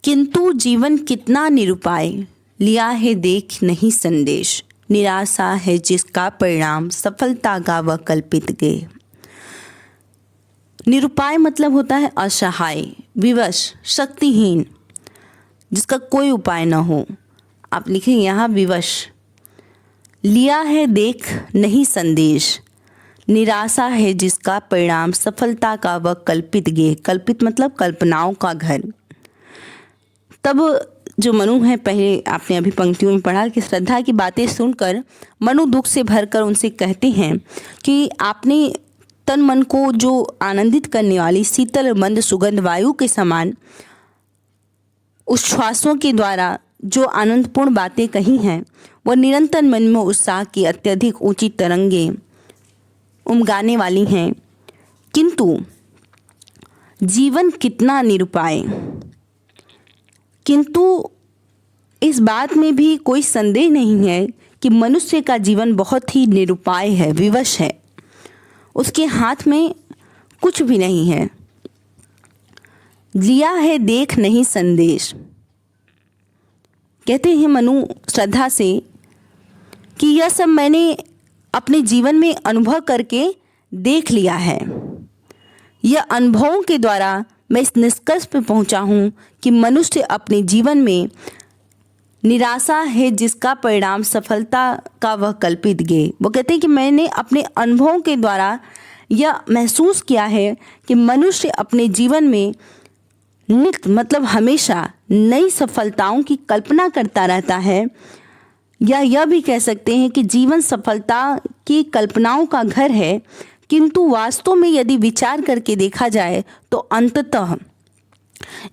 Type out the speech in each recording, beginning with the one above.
किंतु जीवन कितना निरुपाय, लिया है देख नहीं संदेश, निराशा है जिसका परिणाम सफलता का वह कल्पित गे। निरुपाय मतलब होता है असहाय, विवश, शक्तिहीन, जिसका कोई उपाय न हो। आप लिखें यहाँ विवश। लिया है देख नहीं संदेश, निराशा है जिसका परिणाम सफलता का वह कल्पित गे। कल्पित मतलब कल्पनाओं का घर। तब जो मनु है, पहले आपने अभी पंक्तियों में पढ़ा कि श्रद्धा की बातें सुनकर मनु दुख से भरकर उनसे कहते हैं कि आपने तन मन को जो आनंदित करने वाली शीतल मंद सुगंध वायु के समान उच्छ्वासों के द्वारा जो आनंदपूर्ण बातें कही हैं, वह निरंतर मन में उत्साह की अत्यधिक ऊंची तरंगें उमगाने वाली हैं। किंतु जीवन कितना निरुपाय, किंतु इस बात में भी कोई संदेह नहीं है कि मनुष्य का जीवन बहुत ही निरुपाय है, विवश है। उसके हाथ में कुछ भी नहीं है। लिया है देख नहीं संदेश। कहते हैं मनु श्रद्धा से कि यह सब मैंने अपने जीवन में अनुभव करके देख लिया है। यह अनुभवों के द्वारा मैं इस निष्कर्ष पर पहुंचा हूं कि मनुष्य अपने जीवन में निराशा है जिसका परिणाम सफलता का वह कल्पित गे। वो कहते हैं कि मैंने अपने अनुभवों के द्वारा यह महसूस किया है कि मनुष्य अपने जीवन में नित्य मतलब हमेशा नई सफलताओं की कल्पना करता रहता है, या यह भी कह सकते हैं कि जीवन सफलता की कल्पनाओं का घर है। किंतु वास्तव में यदि विचार करके देखा जाए तो अंततः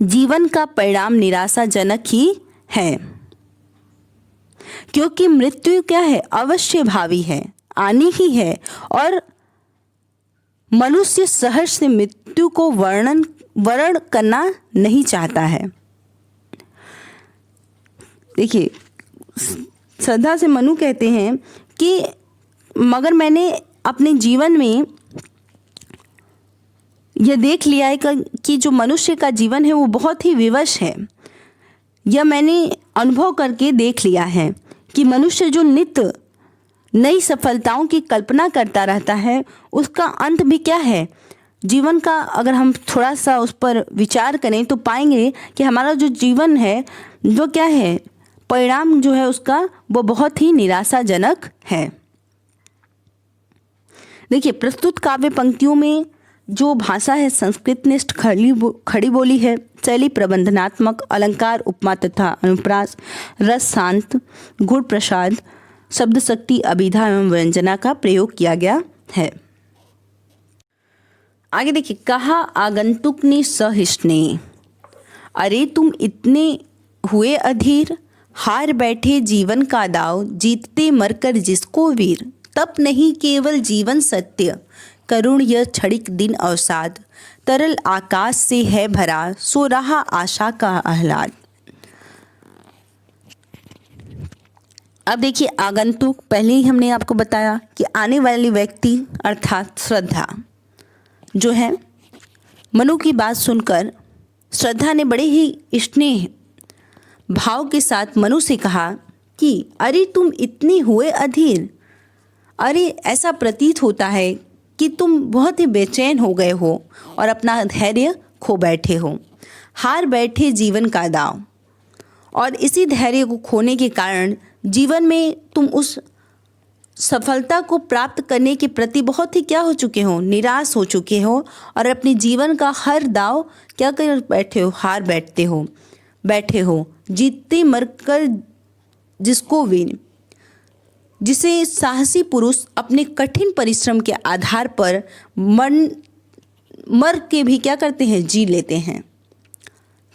जीवन का परिणाम निराशाजनक ही है, क्योंकि मृत्यु क्या है, अवश्य भावी है, आनी ही है, और मनुष्य सहर्ष से मृत्यु को वर्ण करना नहीं चाहता है। देखिए, श्रद्धा से मनु कहते हैं कि मगर मैंने अपने जीवन में यह देख लिया है कि जो मनुष्य का जीवन है वो बहुत ही विवश है। यह मैंने अनुभव करके देख लिया है कि मनुष्य जो नित्य नई सफलताओं की कल्पना करता रहता है, उसका अंत भी क्या है, जीवन का। अगर हम थोड़ा सा उस पर विचार करें तो पाएंगे कि हमारा जो जीवन है जो क्या है, परिणाम जो है उसका वो बहुत ही निराशाजनक है। देखिए, प्रस्तुत काव्य पंक्तियों में जो भाषा है संस्कृतनिष्ठ खड़ी बोली है, शैली प्रबंधनात्मक, अलंकार, उपमा तथा अनुप्रास, रस शांत, गुण प्रसाद, शब्द शक्ति, अभिधा एवं व्यंजना का प्रयोग किया गया है। आगे देखिए, कहा आगंतुक ने सहिष्णे, अरे तुम इतने हुए अधीर, हार बैठे जीवन का दाव, जीतते मरकर जिसको वीर, तप नहीं केवल जीवन सत्य, करुण यह क्षणिक दिन अवसाद, तरल आकाश से है भरा, सो रहा आशा का आह्लाद। अब देखिए, आगंतुक, पहले ही हमने आपको बताया कि आने वाली व्यक्ति अर्थात श्रद्धा जो है, मनु की बात सुनकर श्रद्धा ने बड़े ही स्नेह भाव के साथ मनु से कहा कि अरे तुम इतने हुए अधीर, अरे ऐसा प्रतीत होता है कि तुम बहुत ही बेचैन हो गए हो और अपना धैर्य खो बैठे हो। हार बैठे जीवन का दाव, और इसी धैर्य को खोने के कारण जीवन में तुम उस सफलता को प्राप्त करने के प्रति बहुत ही क्या हो चुके हो, निराश हो चुके हो, और अपने जीवन का हर दाव क्या कर बैठे हो, हार बैठे हो। जीतते मरकर जिसको वीर, जिसे साहसी पुरुष अपने कठिन परिश्रम के आधार पर मर के भी क्या करते हैं, जी लेते हैं।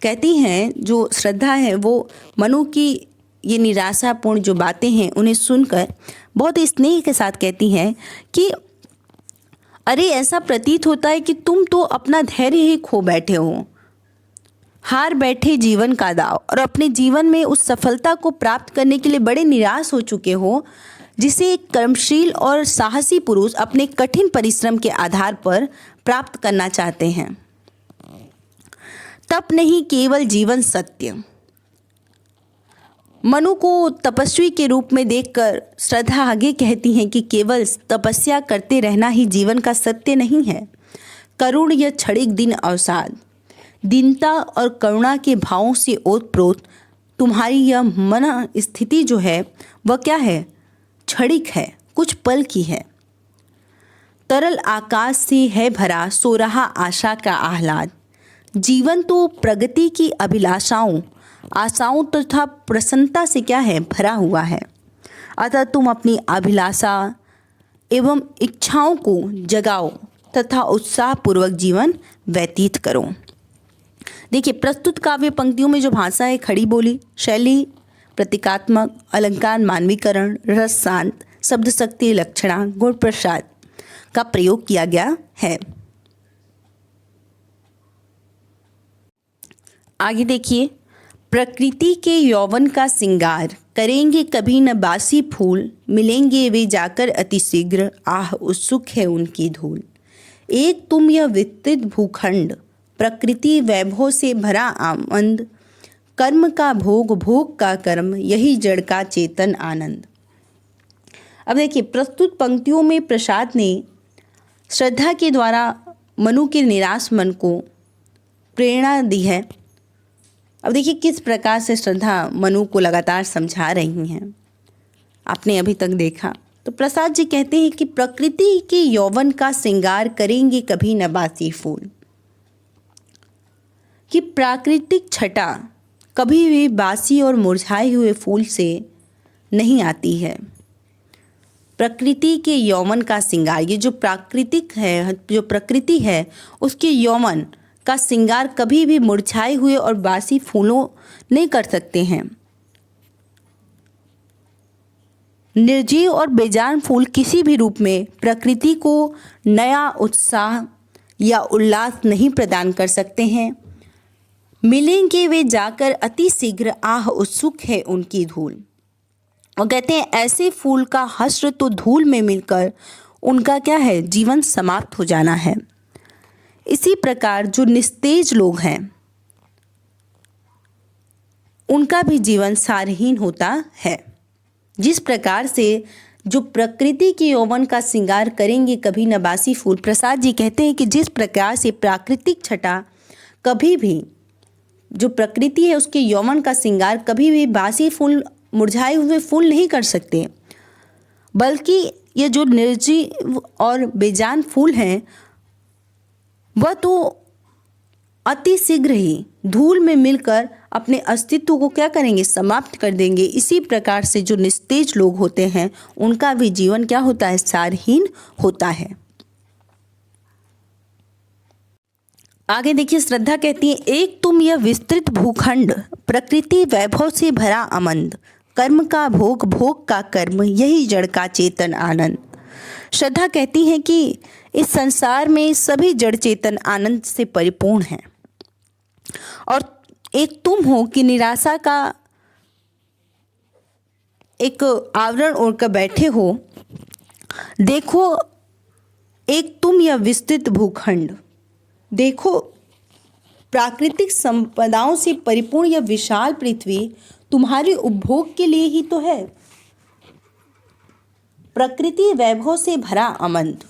कहती हैं जो श्रद्धा है वो मनु की ये निराशापूर्ण जो बातें हैं उन्हें सुनकर बहुत ही स्नेह के साथ कहती हैं कि अरे ऐसा प्रतीत होता है कि तुम तो अपना धैर्य ही खो बैठे हो, हार बैठे जीवन का दाव, और अपने जीवन में उस सफलता को प्राप्त करने के लिए बड़े निराश हो चुके हो, जिसे एक कर्मशील और साहसी पुरुष अपने कठिन परिश्रम के आधार पर प्राप्त करना चाहते हैं। तप नहीं केवल जीवन सत्य। मनु को तपस्वी के रूप में देखकर श्रद्धा आगे कहती हैं कि केवल तपस्या करते रहना ही जीवन का सत्य नहीं है। करुण या क्षणिक दिन अवसाद, दीनता और करुणा के भावों से ओतप्रोत तुम्हारी यह मन स्थिति जो है वह क्या है? क्षणिक है, कुछ पल की है। तरल आकाश से है भरा सो रहा आशा का आह्लाद। जीवन तो प्रगति की अभिलाषाओं, आशाओं तथा प्रसन्नता से क्या है? भरा हुआ है। अतः तुम अपनी अभिलाषा एवं इच्छाओं को जगाओ तथा उत्साहपूर्वक जीवन व्यतीत करो। देखिए, प्रस्तुत काव्य पंक्तियों में जो भाषा है, खड़ी बोली, शैली प्रतीकात्मक, अलंकार मानवीकरण, रस शांत, शब्द शक्ति, लक्षणा, गुण प्रसाद का प्रयोग किया गया है। आगे देखिए, प्रकृति के यौवन का श्रृंगार करेंगे कभी न बासी फूल, मिलेंगे वे जाकर अति शीघ्र, आह उत्सुक है उनकी धूल। एक तुम यह विस्तृत भूखंड, प्रकृति वैभव से भरा आनंद, कर्म का भोग, भोग का कर्म, यही जड़ का चेतन आनंद। अब देखिए, प्रस्तुत पंक्तियों में प्रसाद ने श्रद्धा के द्वारा मनु के निराश मन को प्रेरणा दी है। अब देखिए किस प्रकार से श्रद्धा मनु को लगातार समझा रही हैं। आपने अभी तक देखा। तो प्रसाद जी कहते हैं कि प्रकृति के यौवन का श्रृंगार करेंगे कभी न बासी फूल, कि प्राकृतिक छटा कभी भी बासी और मुरझाए हुए फूल से नहीं आती है। प्रकृति के यौवन का श्रृंगार, ये जो प्राकृतिक है, जो प्रकृति है, उसके यौवन का श्रृंगार कभी भी मुरझाए हुए और बासी फूलों नहीं कर सकते हैं। निर्जीव और बेजान फूल किसी भी रूप में प्रकृति को नया उत्साह या उल्लास नहीं प्रदान कर सकते हैं। मिलेंगे वे जाकर अति शीघ्र, आह उत्सुक है उनकी धूल। और कहते हैं ऐसे फूल का हश्र तो धूल में मिलकर उनका क्या है? जीवन समाप्त हो जाना है। इसी प्रकार जो निस्तेज लोग हैं उनका भी जीवन सारहीन होता है। जिस प्रकार से जो प्रकृति के यौवन का श्रृंगार करेंगे कभी न बासी फूल, प्रसाद जी कहते हैं कि जिस प्रकार से प्राकृतिक छटा कभी भी, जो प्रकृति है उसके यौवन का श्रृंगार कभी भी बासी फूल, मुरझाए हुए फूल नहीं कर सकते, बल्कि ये जो निर्जीव और बेजान फूल हैं वह तो अति शीघ्र ही धूल में मिलकर अपने अस्तित्व को क्या करेंगे? समाप्त कर देंगे। इसी प्रकार से जो निस्तेज लोग होते हैं उनका भी जीवन क्या होता है? सारहीन होता है। आगे देखिए, श्रद्धा कहती है एक तुम यह विस्तृत भूखंड, प्रकृति वैभव से भरा आनंद, कर्म का भोग, भोग का कर्म, यही जड़ का चेतन आनंद। श्रद्धा कहती है कि इस संसार में सभी जड़ चेतन आनंद से परिपूर्ण हैं और एक तुम हो कि निराशा का एक आवरण ओढ़कर बैठे हो। देखो एक तुम यह विस्तृत भूखंड, देखो प्राकृतिक संपदाओं से परिपूर्ण यह विशाल पृथ्वी तुम्हारे उपभोग के लिए ही तो है। प्रकृति वैभव से भरा आनंद,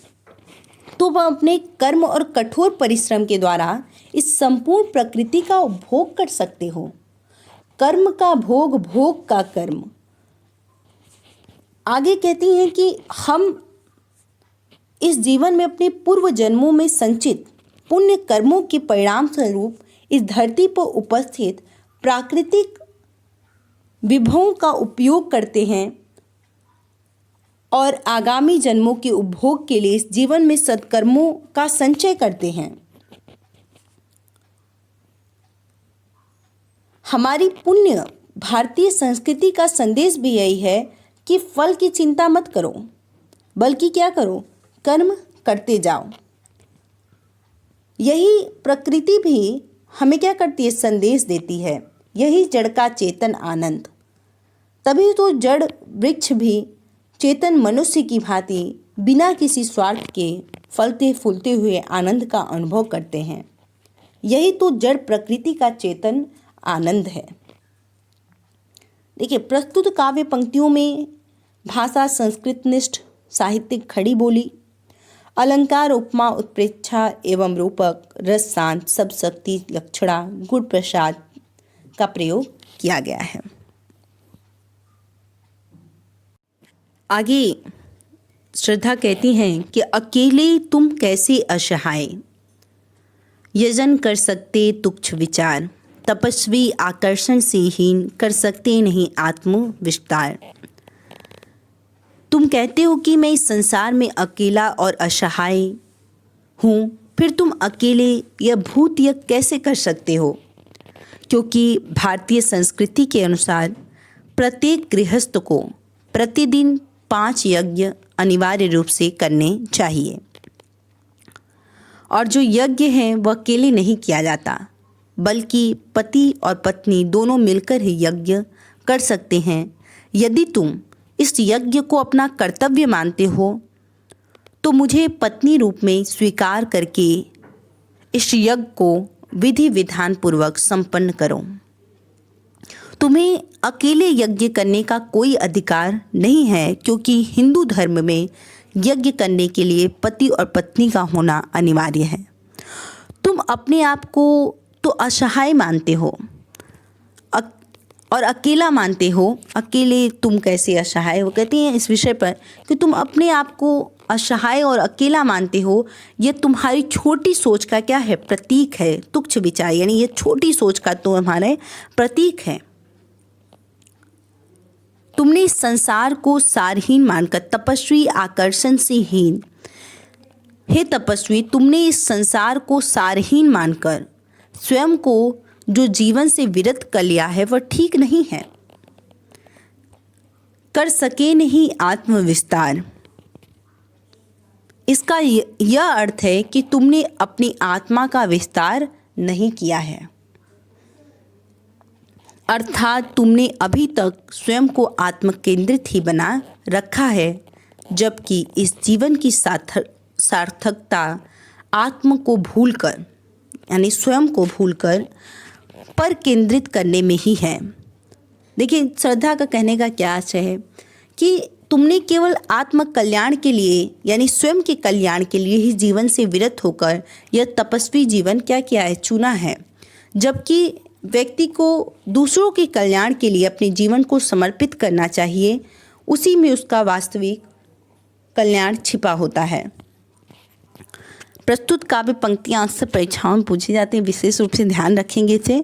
तुम अपने कर्म और कठोर परिश्रम के द्वारा इस संपूर्ण प्रकृति का उपभोग कर सकते हो। कर्म का भोग, भोग का कर्म। आगे कहती हैं कि हम इस जीवन में अपने पूर्व जन्मों में संचित पुण्य कर्मों के परिणाम स्वरूप इस धरती पर उपस्थित प्राकृतिक विभवों का उपयोग करते हैं और आगामी जन्मों के उपभोग के लिए इस जीवन में सत्कर्मों का संचय करते हैं। हमारी पुण्य भारतीय संस्कृति का संदेश भी यही है कि फल की चिंता मत करो, बल्कि क्या करो? कर्म करते जाओ। यही प्रकृति भी हमें क्या करती है? संदेश देती है। यही जड़ का चेतन आनंद। तभी तो जड़ वृक्ष भी चेतन मनुष्य की भांति बिना किसी स्वार्थ के फलते फूलते हुए आनंद का अनुभव करते हैं। यही तो जड़ प्रकृति का चेतन आनंद है। देखिए, प्रस्तुत काव्य पंक्तियों में भाषा संस्कृतनिष्ठ, साहित्यिक खड़ी बोली, अलंकार, उपमा, उत्प्रेक्षा एवं रूपक, रस, शांत, सब शक्ति, लक्षणा, गुण प्रसाद का प्रयोग किया गया है। आगे श्रद्धा कहती हैं कि अकेले तुम कैसे असहाय, यजन कर सकते तुच्छ विचार, तपस्वी आकर्षण से हीन, कर सकते नहीं आत्म विस्तार। तुम कहते हो कि मैं इस संसार में अकेला और असहाय हूँ, फिर तुम अकेले यह भूत यज्ञ कैसे कर सकते हो? क्योंकि भारतीय संस्कृति के अनुसार प्रत्येक गृहस्थ को प्रतिदिन 5 यज्ञ अनिवार्य रूप से करने चाहिए, और जो यज्ञ हैं वह अकेले नहीं किया जाता, बल्कि पति और पत्नी दोनों मिलकर ही यज्ञ कर सकते हैं। यदि तुम इस यज्ञ को अपना कर्तव्य मानते हो तो मुझे पत्नी रूप में स्वीकार करके इस यज्ञ को विधि विधान पूर्वक संपन्न करो। तुम्हें अकेले यज्ञ करने का कोई अधिकार नहीं है, क्योंकि हिंदू धर्म में यज्ञ करने के लिए पति और पत्नी का होना अनिवार्य है। तुम अपने आप को तो असहाय मानते हो और अकेला मानते हो। अकेले तुम कैसे असहाय? वो कहती हैं इस विषय पर कि तुम अपने आप को असहाय और अकेला मानते हो, ये तुम्हारी छोटी सोच का क्या है? प्रतीक है। तुच्छ विचार यानी ये छोटी सोच का तो हमारे प्रतीक है। तुमने इस संसार को सारहीन मानकर, तपस्वी आकर्षण से हीन, हे तपस्वी, तुमने इस संसार को सारहीन मानकर स्वयं को जो जीवन से विरत कर लिया है वह ठीक नहीं है। कर सके नहीं आत्मविस्तार, इसका यह अर्थ है कि तुमने अपनी आत्मा का विस्तार नहीं किया है, अर्थात तुमने अभी तक स्वयं को आत्मकेंद्रित ही बना रखा है, जबकि इस जीवन की सार्थकता आत्म को भूलकर यानी स्वयं को भूलकर पर केंद्रित करने में ही है। देखिए, श्रद्धा का कहने का क्या आशय है कि तुमने केवल आत्म कल्याण के लिए यानी स्वयं के कल्याण के लिए ही जीवन से विरत होकर यह तपस्वी जीवन क्या किया है? चुना है, जबकि व्यक्ति को दूसरों के कल्याण के लिए अपने जीवन को समर्पित करना चाहिए। उसी में उसका वास्तविक कल्याण छिपा होता है। प्रस्तुत काव्य पंक्तियाँ अक्सर परीक्षाओं में पूछी जाती हैं, विशेष रूप से ध्यान रखेंगे इसे।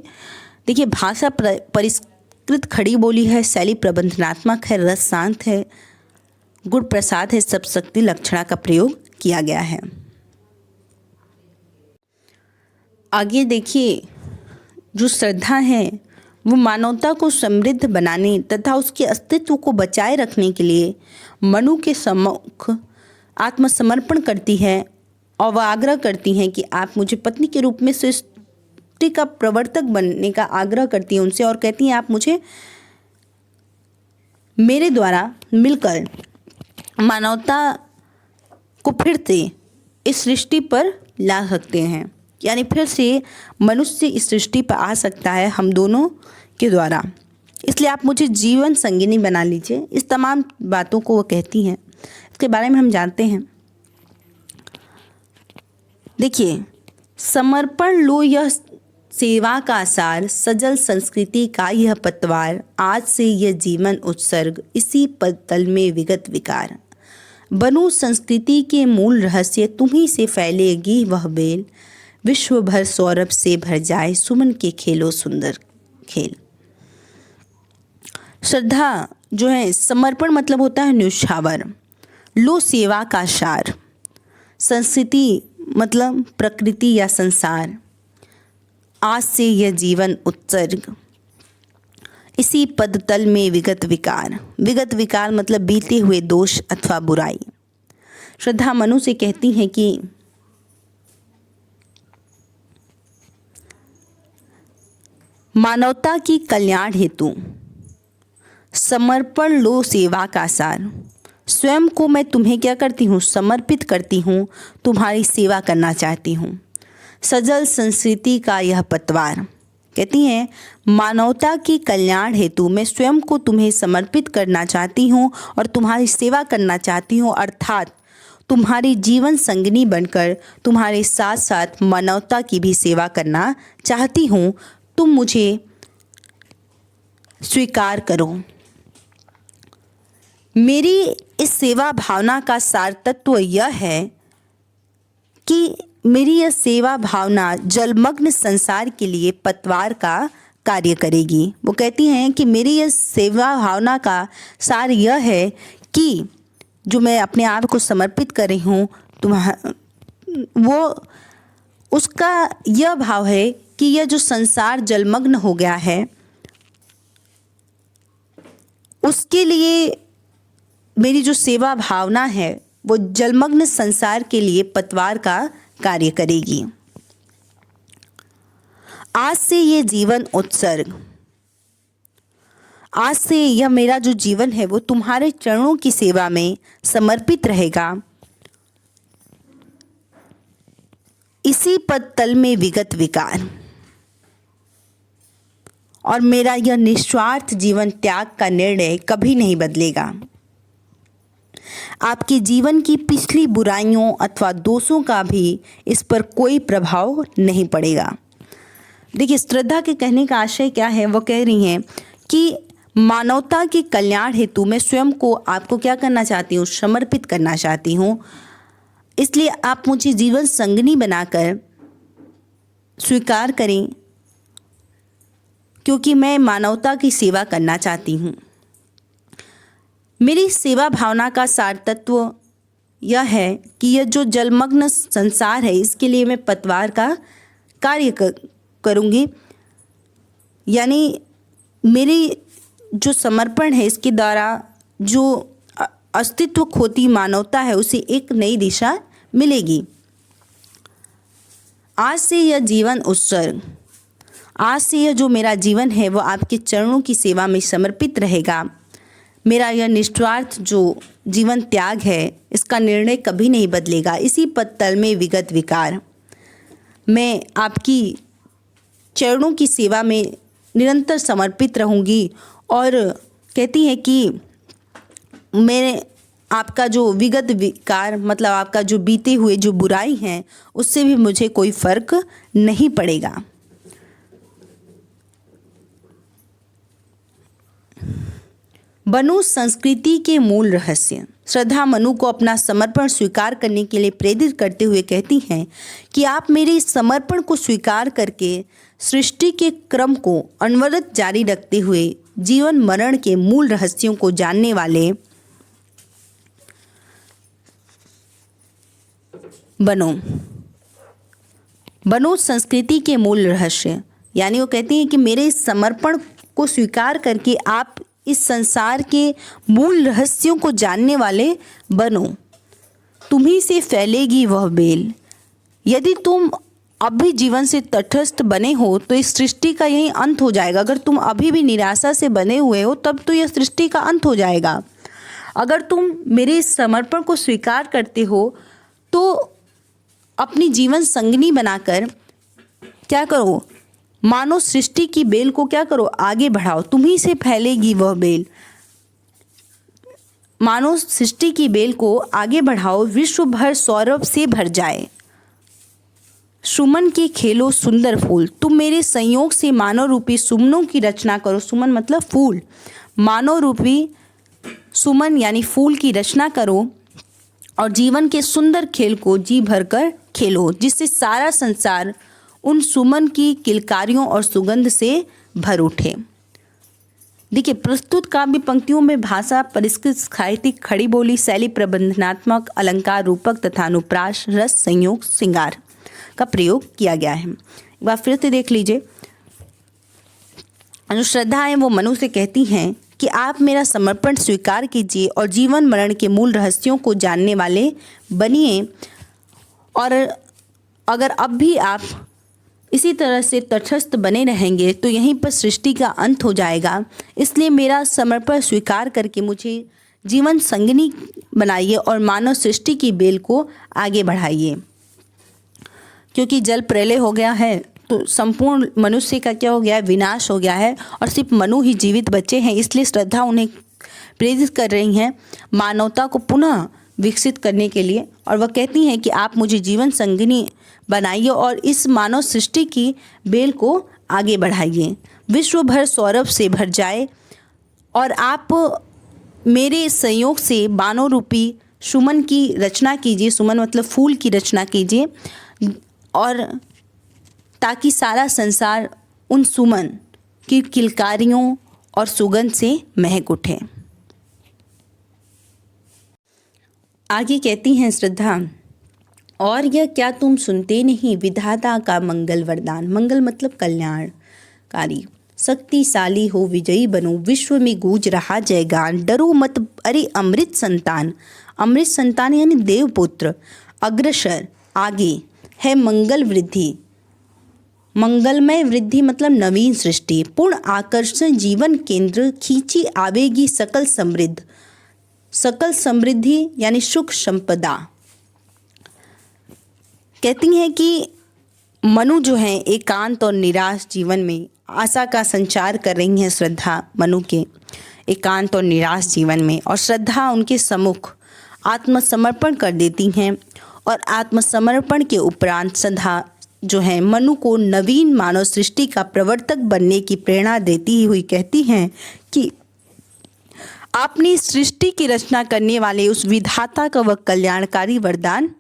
देखिए, भाषा परिष्कृत खड़ी बोली है, शैली प्रबंधनात्मक है, रस शांत है, गुण प्रसाद है, सब शक्ति लक्षणा का प्रयोग किया गया है। आगे देखिए, जो श्रद्धा है वो मानवता को समृद्ध बनाने तथा उसके अस्तित्व को बचाए रखने के लिए मनु के सम्मुख आत्मसमर्पण करती है, और वह आग्रह करती हैं कि आप मुझे पत्नी के रूप में सृष्टि का प्रवर्तक बनने का आग्रह करती हैं उनसे, और कहती हैं आप मुझे मेरे द्वारा मिलकर मानवता को फिर से इस सृष्टि पर ला सकते हैं, यानी फिर से मनुष्य इस सृष्टि पर आ सकता है हम दोनों के द्वारा, इसलिए आप मुझे जीवन संगिनी बना लीजिए। इस तमाम बातों को वो कहती हैं, इसके बारे में हम जानते हैं। देखिए, समर्पण लो यह सेवा का सार, सजल संस्कृति का यह पतवार, आज से यह जीवन उत्सर्ग, इसी पदतल में विगत विकार, बनो संस्कृति के मूल रहस्य, तुम्ही से फैलेगी वह बेल, विश्व भर सौरभ से भर जाए, सुमन के खेलो सुंदर खेल। श्रद्धा जो है, समर्पण मतलब होता है न्योछावर, लो सेवा का सार, संस्कृति मतलब प्रकृति या संसार, आज से यह जीवन उत्सर्ग, इसी पदतल में विगत विकार, विगत विकार मतलब बीते हुए दोष अथवा बुराई। श्रद्धा मनु से कहती हैं कि मानवता की कल्याण हेतु समर्पण लो सेवा का सार, स्वयं को मैं तुम्हें क्या करती हूँ? समर्पित करती हूँ, तुम्हारी सेवा करना चाहती हूँ। सजल संस्कृति का यह पतवार। कहती हैं, मानवता के कल्याण हेतु मैं स्वयं को तुम्हें समर्पित करना चाहती हूँ और तुम्हारी सेवा करना चाहती हूँ, अर्थात तुम्हारी जीवन संगिनी बनकर तुम्हारे साथ साथ मानवता की भी सेवा करना चाहती हूँ। तुम मुझे स्वीकार करो। मेरी इस सेवा भावना का सार तत्व यह है कि मेरी यह सेवा भावना जलमग्न संसार के लिए पतवार का कार्य करेगी। वो कहती हैं कि मेरी यह सेवा भावना का सार यह है कि जो मैं अपने आप को समर्पित कर रही हूँ वो उसका यह भाव है कि यह जो संसार जलमग्न हो गया है उसके लिए मेरी जो सेवा भावना है वो जलमग्न संसार के लिए पतवार का कार्य करेगी। आज से ये जीवन उत्सर्ग, आज से यह मेरा जो जीवन है वो तुम्हारे चरणों की सेवा में समर्पित रहेगा। इसी पद तल में विगत विकार और मेरा यह निस्वार्थ जीवन त्याग का निर्णय कभी नहीं बदलेगा। आपके जीवन की पिछली बुराइयों अथवा दोषों का भी इस पर कोई प्रभाव नहीं पड़ेगा। देखिए, श्रद्धा के कहने का आशय क्या है? वो कह रही हैं कि मानवता के कल्याण हेतु मैं स्वयं को आपको क्या करना चाहती हूँ? समर्पित करना चाहती हूँ। इसलिए आप मुझे जीवन संगिनी बनाकर स्वीकार करें, क्योंकि मैं मानवता की सेवा करना चाहती हूँ। मेरी सेवा भावना का सार तत्व यह है कि यह जो जलमग्न संसार है इसके लिए मैं पतवार का कार्य करूँगी। यानी मेरी जो समर्पण है इसके द्वारा जो अस्तित्व खोती मानवता है उसे एक नई दिशा मिलेगी। आज से यह जीवन उत्सर्ग, आज से यह जो मेरा जीवन है वो आपके चरणों की सेवा में समर्पित रहेगा। मेरा यह निस्वार्थ जो जीवन त्याग है इसका निर्णय कभी नहीं बदलेगा। इसी पद तल में विगत विकार, मैं आपकी चरणों की सेवा में निरंतर समर्पित रहूँगी। और कहती है कि मेरे आपका जो विगत विकार मतलब आपका जो बीते हुए जो बुराई हैं उससे भी मुझे कोई फर्क नहीं पड़ेगा। मनु संस्कृति के मूल रहस्य। श्रद्धा मनु को अपना समर्पण स्वीकार करने के लिए प्रेरित करते हुए कहती हैं कि आप मेरे इस समर्पण को स्वीकार करके सृष्टि के क्रम को अनवरत जारी रखते हुए जीवन मरण के मूल रहस्यों को जानने वाले बनो। बनो संस्कृति के मूल रहस्य, यानी वो कहती हैं कि मेरे इस समर्पण को स्वीकार करके आप इस संसार के मूल रहस्यों को जानने वाले बनो। तुम्ही से फैलेगी वह बेल। यदि तुम अभी जीवन से तटस्थ बने हो तो इस सृष्टि का यही अंत हो जाएगा। अगर तुम अभी भी निराशा से बने हुए हो तब तो यह सृष्टि का अंत हो जाएगा। अगर तुम मेरे इस समर्पण को स्वीकार करते हो तो अपनी जीवन संगिनी बनाकर क्या करो? मानो सृष्टि की बेल को क्या करो? आगे बढ़ाओ। तुम्ही से फैलेगी वह बेल। मानो सृष्टि की बेल को आगे बढ़ाओ, विश्व भर सौरभ से भर जाए। सुमन के खेलो सुंदर फूल। तुम मेरे संयोग से मानव रूपी सुमनों की रचना करो। सुमन मतलब फूल। मानव रूपी सुमन यानी फूल की रचना करो और जीवन के सुंदर खेल को जी भर कर खेलो, जिससे सारा संसार उन सुमन की किलकारियों और सुगंध से भर उठे। देखिए, प्रस्तुत काव्य पंक्तियों में भाषा, परिष्कृत साहित्यिक, खड़ी बोली, शैली, प्रबंधनात्मक, अलंकार, रूपक तथा अनुप्रास, रस, संयोग, श्रृंगार का प्रयोग किया गया है। एक बार फिर से देख लीजिए। जो श्रद्धा है वो मनु से कहती हैं कि आप मेरा समर्पण स्वीकार कीजिए और जीवन मरण के मूल रहस्यों को जानने वाले बनिए। और अगर अब भी आप इसी तरह से तटस्थ बने रहेंगे तो यहीं पर सृष्टि का अंत हो जाएगा। इसलिए मेरा समर्पण स्वीकार करके मुझे जीवन संगिनी बनाइए और मानव सृष्टि की बेल को आगे बढ़ाइए, क्योंकि जल प्रलय हो गया है तो संपूर्ण मनुष्य का क्या हो गया है, विनाश हो गया है और सिर्फ मनु ही जीवित बचे हैं। इसलिए श्रद्धा उन्हें प्रेरित कर रही हैं मानवता को पुनः विकसित करने के लिए। और वह कहती हैं कि आप मुझे जीवन संगिनी बनाइए और इस मानव सृष्टि की बेल को आगे बढ़ाइए, विश्व भर सौरभ से भर जाए और आप मेरे संयोग से बानों रूपी सुमन की रचना कीजिए। सुमन मतलब फूल की रचना कीजिए और ताकि सारा संसार उन सुमन की किलकारियों और सुगंध से महक उठे। आगे कहती हैं श्रद्धा, और यह क्या तुम सुनते नहीं विधाता का मंगल वरदान। मंगल मतलब कल्याणकारी। शक्तिशाली हो विजयी बनो, विश्व में गूंज रहा जयगान। डरो मत अरे अमृत संतान, अमृत संतान यानी देवपुत्र। अग्रसर आगे है मंगल वृद्धि, मंगलमय वृद्धि मतलब नवीन सृष्टि। पूर्ण आकर्षण जीवन केंद्र, खींची आवेगी सकल समृद्ध, सकल समृद्धि यानी सुख संपदा। कहती हैं कि मनु जो है एकांत और निराश जीवन में आशा का संचार कर रही हैं। श्रद्धा मनु के एकांत और निराश जीवन में, और श्रद्धा उनके सम्मुख आत्मसमर्पण कर देती हैं और आत्मसमर्पण के उपरांत श्रद्धा जो है मनु को नवीन मानव सृष्टि का प्रवर्तक बनने की प्रेरणा देती हुई कहती हैं कि आपने सृष्टि की रचना करने वाले उस विधाता का वह कल्याणकारी वरदान।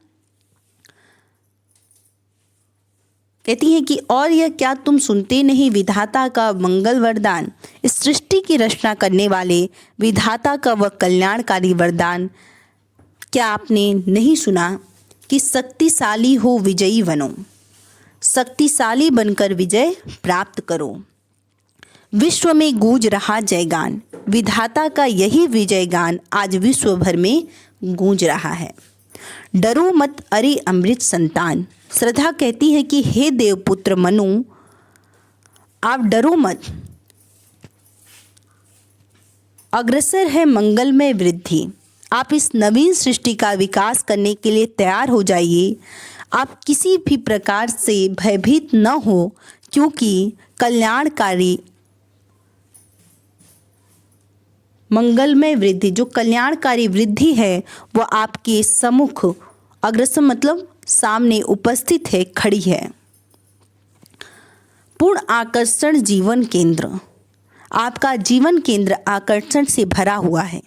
कहती हैं कि और यह क्या तुम सुनते नहीं विधाता का मंगल वरदान। इस सृष्टि की रचना करने वाले विधाता का वह कल्याणकारी वरदान क्या आपने नहीं सुना कि शक्तिशाली हो विजयी बनो, शक्तिशाली बनकर विजय प्राप्त करो। विश्व में गूंज रहा जयगान, विधाता का यही विजय गान आज विश्व भर में गूंज रहा है। डरो मत अरे अमृत संतान। श्रद्धा कहती है कि हे देवपुत्र मनु, आप डरो मत, अग्रसर है मंगलमय वृद्धि। आप इस नवीन सृष्टि का विकास करने के लिए तैयार हो जाइए। आप किसी भी प्रकार से भयभीत न हो, क्योंकि कल्याणकारी मंगलमय वृद्धि, जो कल्याणकारी वृद्धि है वह आपके सम्मुख, अग्रसर मतलब सामने उपस्थित है, खड़ी है। पूर्ण आकर्षण जीवन केंद्र, आपका जीवन केंद्र आकर्षण से भरा हुआ है।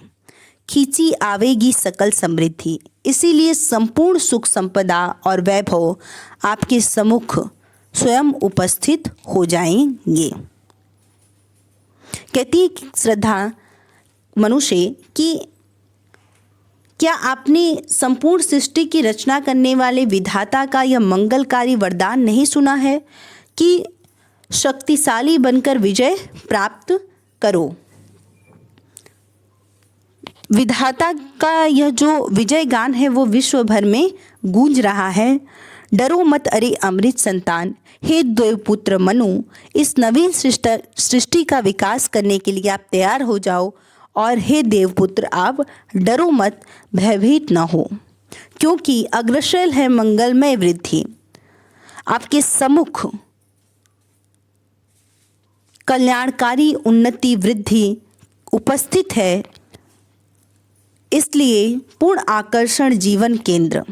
खींची आवेगी सकल समृद्धि, इसीलिए संपूर्ण सुख संपदा और वैभव आपके सम्मुख स्वयं उपस्थित हो जाएंगे। कहती है श्रद्धा मनुष्य कि क्या आपने संपूर्ण सृष्टि की रचना करने वाले विधाता का यह मंगलकारी वरदान नहीं सुना है कि शक्तिशाली बनकर विजय प्राप्त करो। विधाता का यह जो विजय गान है वो विश्व भर में गूंज रहा है। डरो मत अरे अमृत संतान, हे देवपुत्र मनु, इस नवीन सृष्टि का विकास करने के लिए आप तैयार हो जाओ। और हे देवपुत्र आप डरो मत, भयभीत न हो, क्योंकि अग्रसर है मंगलमय वृद्धि। आपके सम्मुख कल्याणकारी उन्नति वृद्धि उपस्थित है। इसलिए पूर्ण आकर्षण जीवन केंद्र,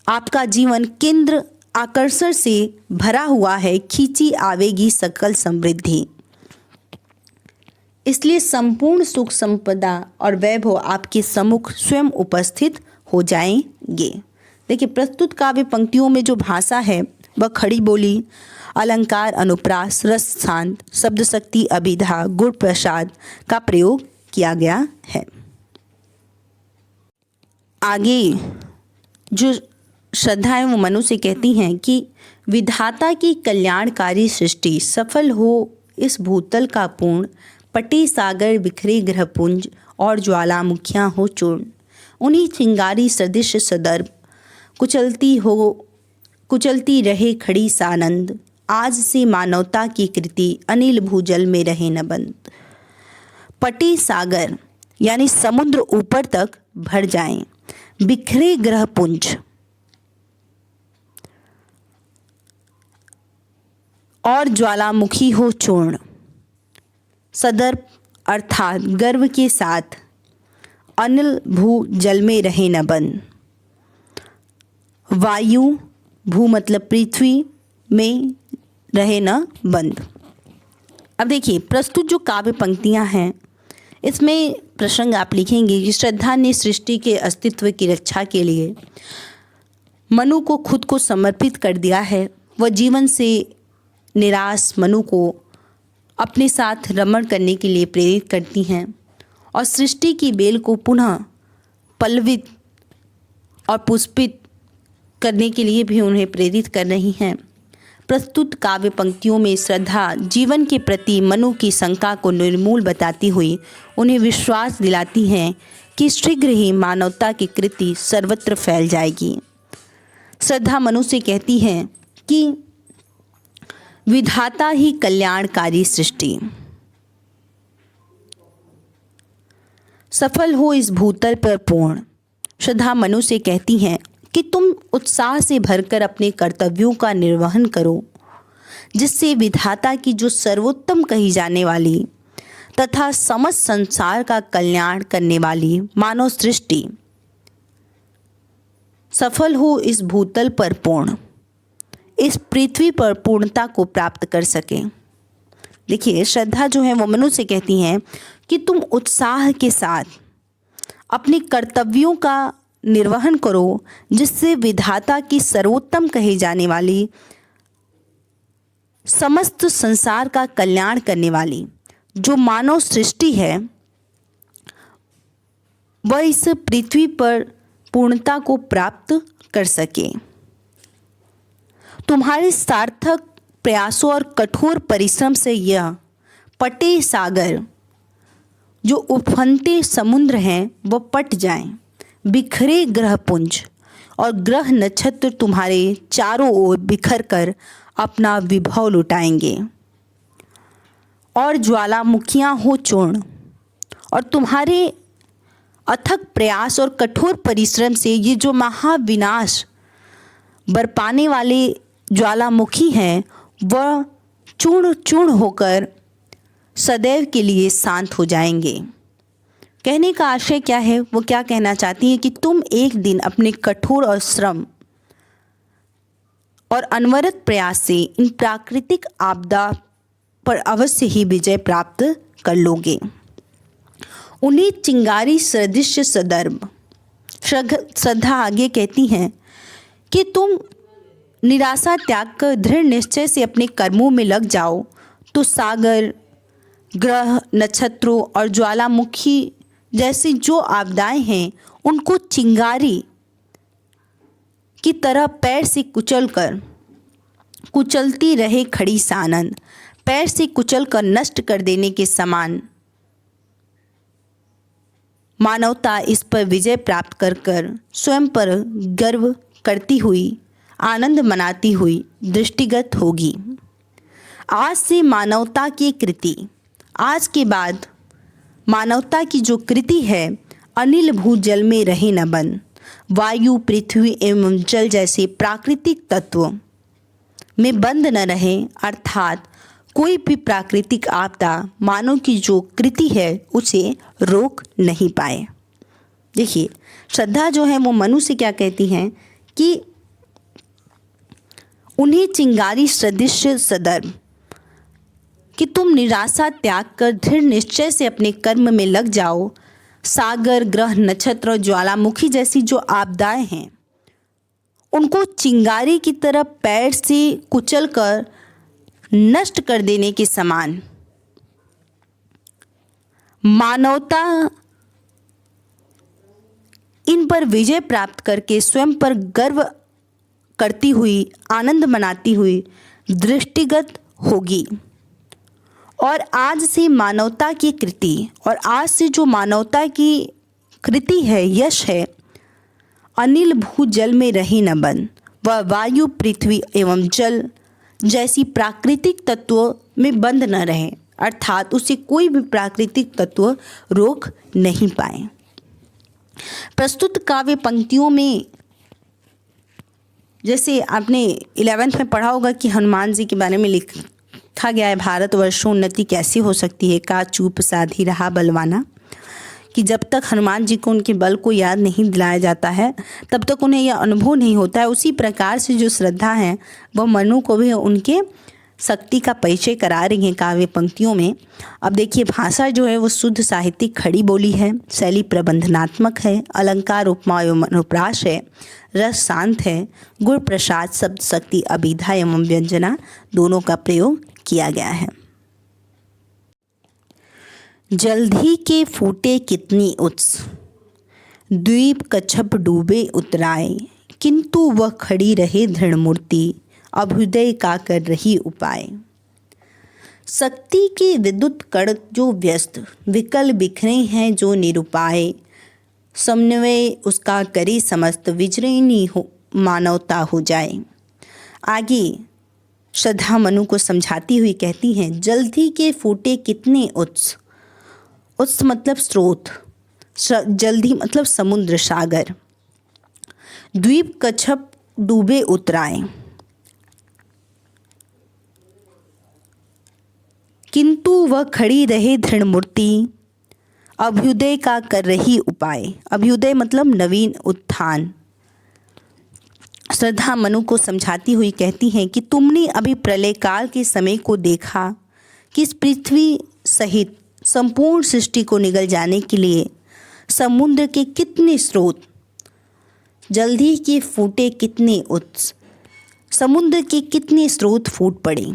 आपका जीवन केंद्र आकर्षण से भरा हुआ है। खींची आवेगी सकल समृद्धि, इसलिए संपूर्ण सुख संपदा और वैभव आपके सम्मुख स्वयं उपस्थित हो जाएंगे। देखिए, प्रस्तुत काव्य पंक्तियों में जो भाषा है वह खड़ी बोली, अलंकार, अनुप्रास, रस शांत, शब्द शक्ति, अभिधा, गुण प्रसाद का प्रयोग किया गया है। आगे जो श्रद्धा एवं मनु से कहती हैं कि विधाता की कल्याणकारी सृष्टि सफल हो, इस भूतल का पूर्ण पटे सागर बिखरे ग्रहपुंज और ज्वालामुखियाँ हो चूर्ण। उन्हीं चिंगारी सदृश सदर्भ कुचलती रहे खड़ी सानंद। आज से मानवता की कृति अनिल भूजल में रहे न बंद। पटे सागर यानी समुद्र ऊपर तक भर जाएं, बिखरे ग्रहपुंज और ज्वालामुखी हो चूर्ण। सदर्प अर्थात गर्व के साथ। अनिल भू जल में रहे न बंद। वायु भू मतलब पृथ्वी में रहे न बंद। अब देखिए प्रस्तुत जो काव्य पंक्तियां हैं इसमें प्रसंग आप लिखेंगे कि श्रद्धा ने सृष्टि के अस्तित्व की रक्षा के लिए मनु को खुद को समर्पित कर दिया है। वह जीवन से निराश मनु को अपने साथ रमण करने के लिए प्रेरित करती हैं और सृष्टि की बेल को पुनः पल्लवित और पुष्पित करने के लिए भी उन्हें प्रेरित कर रही हैं। प्रस्तुत काव्य पंक्तियों में श्रद्धा जीवन के प्रति मनु की शंका को निर्मूल बताती हुई उन्हें विश्वास दिलाती हैं कि शीघ्र ही मानवता की कृति सर्वत्र फैल जाएगी। श्रद्धा मनु से कहती हैं कि विधाता ही कल्याणकारी सृष्टि सफल हो इस भूतल पर पूर्ण। श्रद्धा मनु से कहती हैं कि तुम उत्साह से भरकर अपने कर्तव्यों का निर्वहन करो, जिससे विधाता की जो सर्वोत्तम कही जाने वाली तथा समस्त संसार का कल्याण करने वाली मानव सृष्टि सफल हो इस भूतल पर पूर्ण, इस पृथ्वी पर पूर्णता को प्राप्त कर सके। देखिए श्रद्धा जो है वो मनु से कहती हैं कि तुम उत्साह के साथ अपने कर्तव्यों का निर्वहन करो, जिससे विधाता की सर्वोत्तम कही जाने वाली समस्त संसार का कल्याण करने वाली जो मानव सृष्टि है वह इस पृथ्वी पर पूर्णता को प्राप्त कर सके। तुम्हारे सार्थक प्रयासों और कठोर परिश्रम से यह पटे सागर जो उफनते समुद्र हैं वह पट जाएं। बिखरे ग्रहपुंज और ग्रह नक्षत्र तुम्हारे चारों ओर बिखर कर अपना विभव लुटाएंगे। और ज्वालामुखियां हो चूर्ण और तुम्हारे अथक प्रयास और कठोर परिश्रम से ये जो महाविनाश बरपाने वाले ज्वालामुखी हैं वह चूर्ण चूर्ण होकर सदैव के लिए शांत हो जाएंगे। कहने का आशय क्या है, वो क्या कहना चाहती है कि तुम एक दिन अपने कठोर और श्रम और अनवरत प्रयास से इन प्राकृतिक आपदा पर अवश्य ही विजय प्राप्त कर लोगे। उन्हें चिंगारी सदृश सदर्भ। श्रद्धा आगे कहती हैं कि तुम निराशा त्याग कर दृढ़ निश्चय से अपने कर्मों में लग जाओ तो सागर ग्रह नक्षत्रों और ज्वालामुखी जैसी जो आपदाएं हैं उनको चिंगारी की तरह पैर से कुचलती रहे खड़ी सानन, पैर से कुचल कर नष्ट कर देने के समान मानवता इस पर विजय प्राप्त कर स्वयं पर गर्व करती हुई आनंद मनाती हुई दृष्टिगत होगी। आज से मानवता की कृति, आज के बाद मानवता की जो कृति है अनिल भू जल में रहे न बंद। वायु पृथ्वी एवं जल जैसे प्राकृतिक तत्व में बंद न रहे, अर्थात कोई भी प्राकृतिक आपदा मानव की जो कृति है उसे रोक नहीं पाए। देखिए श्रद्धा जो है वो मनु से क्या कहती हैं कि उन्हें चिंगारी सदृश सदर्भ कि तुम निराशा त्याग कर दृढ़ निश्चय से अपने कर्म में लग जाओ। सागर ग्रह नक्षत्र और ज्वालामुखी जैसी जो आपदाएं हैं उनको चिंगारी की तरह पैर से कुचल कर नष्ट कर देने के समान मानवता इन पर विजय प्राप्त करके स्वयं पर गर्व करती हुई आनंद मनाती हुई दृष्टिगत होगी। और आज से मानवता की कृति और आज से जो मानवता की कृति है यश है अनिल भू जल में रहे न बंद। वह वायु पृथ्वी एवं जल जैसी प्राकृतिक तत्व में बंद न रहे, अर्थात उसे कोई भी प्राकृतिक तत्व रोक नहीं पाए। प्रस्तुत काव्य पंक्तियों में जैसे आपने 11th में पढ़ा होगा कि हनुमान जी के बारे में देखा गया है भारतवर्षोन्नति कैसी हो सकती है, का चूप साधी रहा बलवाना, कि जब तक हनुमान जी को उनके बल को याद नहीं दिलाया जाता है तब तक उन्हें यह अनुभव नहीं होता है। उसी प्रकार से जो श्रद्धा है वह मनु को भी उनके शक्ति का परिचय करा रही हैं काव्य पंक्तियों में। अब देखिए, भाषा जो है वो शुद्ध साहित्यिक खड़ी बोली है, शैली प्रबंधनात्मक है, अलंकार उपमा एवं अनुप्रास है, रस शांत है, गुण प्रसाद शब्द शक्ति अभिधा एवं व्यंजना दोनों का प्रयोग किया गया है। जल्दी के फूटे कितनी उच्च, द्वीप कच्छप डूबे उतराए, किंतु वह खड़ी रहे दृढ़ मूर्ति, अभ्युदय का कर रही उपाय। शक्ति के विद्युत कण जो व्यस्त, विकल बिखरे हैं जो निरुपाय, समन्वय उसका करे समस्त, विजयनी हो मानवता हो जाए। आगे श्रद्धा मनु को समझाती हुई कहती हैं, जल्दी के फूटे कितने उच्च, उच्च मतलब स्रोत, जल्दी मतलब समुद्र सागर, द्वीप कच्छप डूबे उतराए, किंतु वह खड़ी रहे दृढ़ मूर्ति, अभ्युदय का कर रही उपाय। अभ्युदय मतलब नवीन उत्थान। श्रद्धा मनु को समझाती हुई कहती हैं कि तुमने अभी प्रलय काल के समय को देखा कि इस पृथ्वी सहित संपूर्ण सृष्टि को निगल जाने के लिए समुद्र के कितने स्रोत, जल्दी के फूटे कितने उच्च, समुद्र के कितने स्रोत फूट पड़े।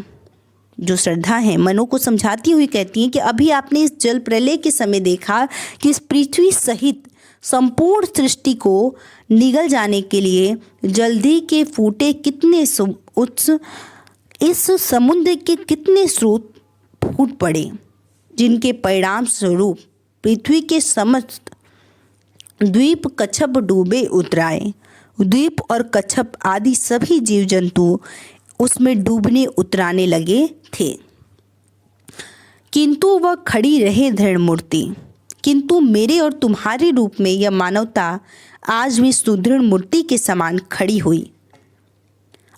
जो श्रद्धा है मनु को समझाती हुई कहती हैं कि अभी आपने इस जल प्रलय के समय देखा कि इस पृथ्वी सहित संपूर्ण सृष्टि को निगल जाने के लिए जल्दी के फूटे कितने उच्च, इस समुद्र के कितने स्रोत फूट पड़े, जिनके परिणाम स्वरूप पृथ्वी के समस्त द्वीप कच्छप डूबे उतराए। द्वीप और कच्छप आदि सभी जीव जंतु उसमें डूबने उतराने लगे थे। किंतु वह खड़ी रहे दृढ़ मूर्ति, किंतु मेरे और तुम्हारे रूप में यह मानवता आज भी सुदृढ़ मूर्ति के समान खड़ी हुई,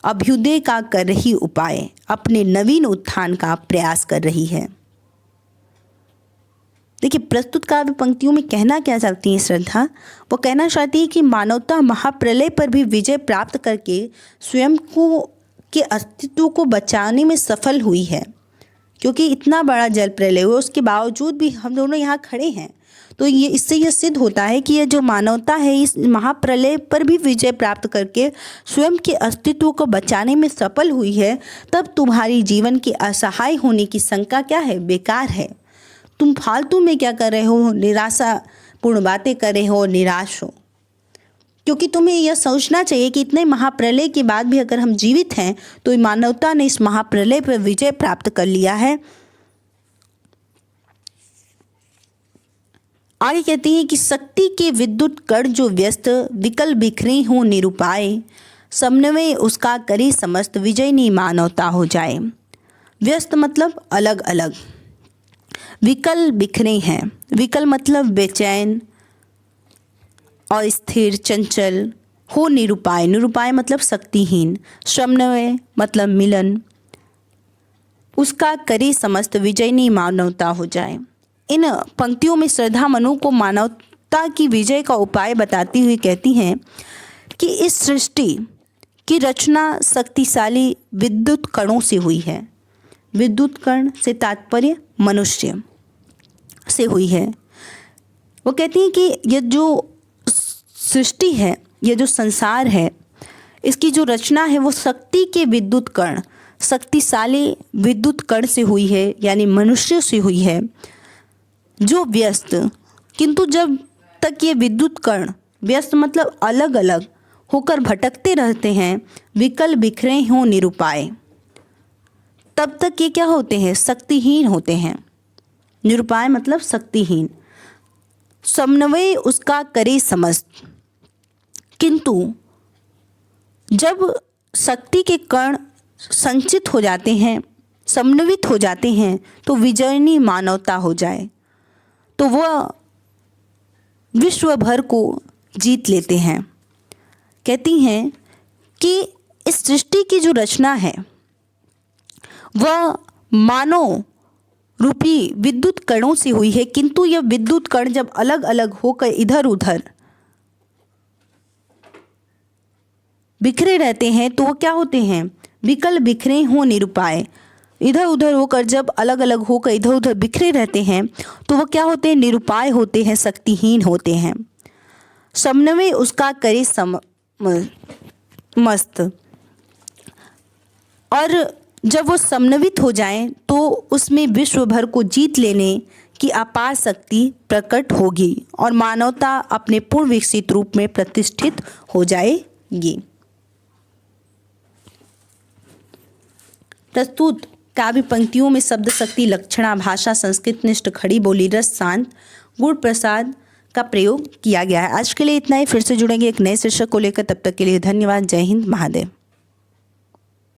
अभ्युदय का कर रही उपाय, अपने नवीन उत्थान का प्रयास कर रही है। देखिए, प्रस्तुत काव्य पंक्तियों में कहना क्या चाहती है श्रद्धा, वो कहना चाहती है कि मानवता महाप्रलय पर भी विजय प्राप्त करके स्वयं को के अस्तित्व को बचाने में सफल हुई है। क्योंकि इतना बड़ा जल प्रलय हुआ उसके बावजूद भी हम दोनों यहाँ खड़े हैं, तो ये इससे यह सिद्ध होता है कि ये जो मानवता है इस महाप्रलय पर भी विजय प्राप्त करके स्वयं के अस्तित्व को बचाने में सफल हुई है। तब तुम्हारी जीवन के असहाय होने की शंका क्या है, बेकार है। तुम फालतू में क्या कर रहे हो, निराशापूर्ण बातें कर रहे हो, निराश हो। क्योंकि तुम्हें यह सोचना चाहिए कि इतने महाप्रलय के बाद भी अगर हम जीवित हैं तो मानवता ने इस महाप्रलय पर विजय प्राप्त कर लिया है। आगे कहती हैं कि शक्ति के विद्युत कण जो व्यस्त, विकल बिखरे हो निरुपाय, समन्वय उसका करे समस्त, विजयनी मानवता हो जाए। व्यस्त मतलब अलग अलग, विकल बिखरे हैं, विकल मतलब बेचैन, अस्थिर, चंचल, हो निरुपाय, निरुपाय मतलब शक्तिहीन, समन्वय मतलब मिलन, उसका करे समस्त, विजयनी मानवता हो जाए। इन पंक्तियों में श्रद्धा मनु को मानवता की विजय का उपाय बताती हुई कहती हैं कि इस सृष्टि की रचना शक्तिशाली विद्युत कणों से हुई है। विद्युत कण से तात्पर्य मनुष्य से हुई है। वो कहती हैं कि यह जो सृष्टि है, यह जो संसार है, इसकी जो रचना है वो शक्ति के विद्युत कण, शक्तिशाली विद्युत कण से हुई है, यानी मनुष्य से हुई है, जो व्यस्त, किंतु जब तक ये विद्युत कण, व्यस्त मतलब अलग अलग होकर भटकते रहते हैं, विकल बिखरे हों निरुपाय, तब तक ये क्या होते हैं, शक्तिहीन होते हैं। निरुपाय मतलब शक्तिहीन। समन्वय उसका करे समस्त, किंतु जब शक्ति के कण संचित हो जाते हैं, समन्वित हो जाते हैं, तो विजयनी मानवता हो जाए, तो वह विश्व भर को जीत लेते हैं। कहती हैं कि इस सृष्टि की जो रचना है वह मानव रूपी विद्युत कणों से हुई है, किंतु यह विद्युत कण जब अलग अलग होकर इधर उधर बिखरे रहते हैं तो वो क्या होते हैं? विकल, बिखरे हो, निरुपाय। इधर उधर होकर जब अलग अलग होकर इधर उधर बिखरे रहते हैं तो वो क्या होते हैं? निरुपाय होते हैं, शक्तिहीन होते हैं। समन्वय उसका करे मस्त, और जब वो समन्वित हो जाएं तो उसमें विश्व भर को जीत लेने की अपार शक्ति प्रकट होगी और मानवता अपने पूर्ण विकसित रूप में प्रतिष्ठित हो जाएगी। प्रस्तुत काव्य पंक्तियों में शब्द शक्ति, लक्षणा, भाषा, संस्कृत निष्ठ, खड़ी बोली, रस, शांत, गुण प्रसाद का प्रयोग किया गया है। आज के लिए इतना ही। फिर से जुड़ेंगे एक नए शीर्षक को लेकर। तब तक के लिए धन्यवाद। जय हिंद, महादेव।